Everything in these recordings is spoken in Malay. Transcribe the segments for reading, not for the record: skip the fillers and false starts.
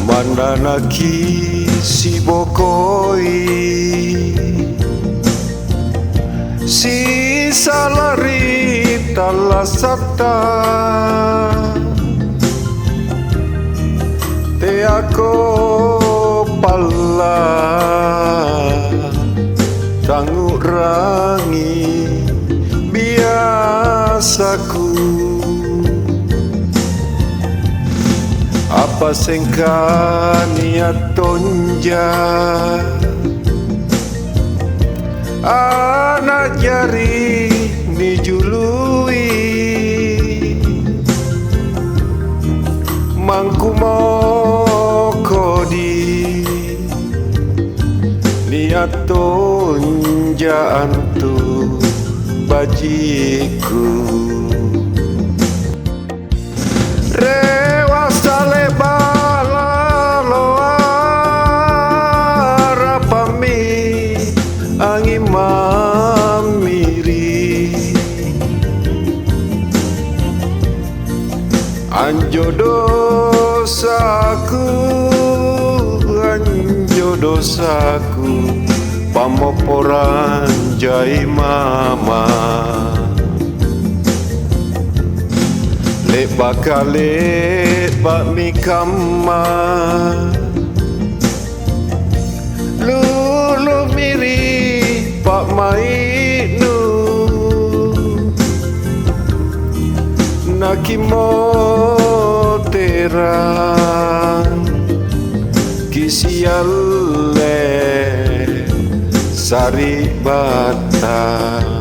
Mandanaki si bokoi si salari talasata te ako pala tangurangi biasaku apa sengka niat tonja anak jari dijului mangku mokodi niat tonja antu bajiku anjo dosaku pamoporan jai mama lek bakale bak mi kama lulu miri pak mainu nakimo terang kisiale sari batang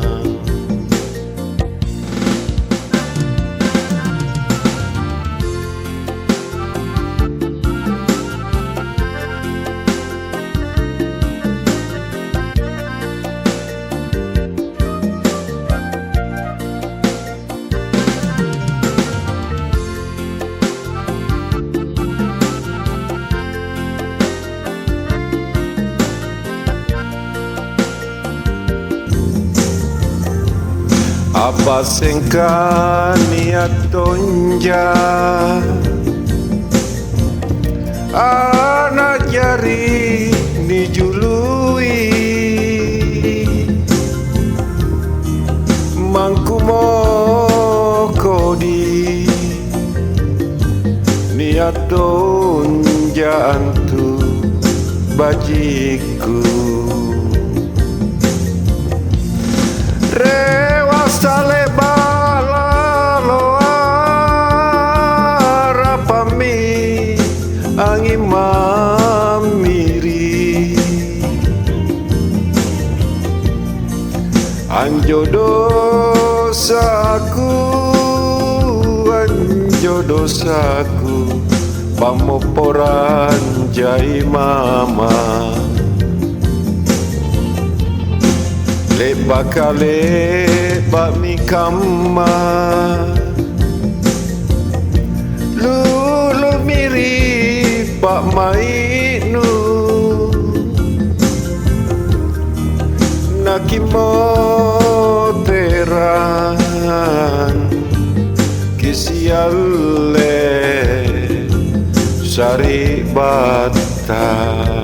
apa sengka niat tonja anak jari dijului mangku mokodi niat tonja antu bajiku sale bala loara pami angi mamiri anjo dosaku pamoporan jai mama lek bakale bak mi kama lulu miri pak mainu nakimo terang kisiale sari batang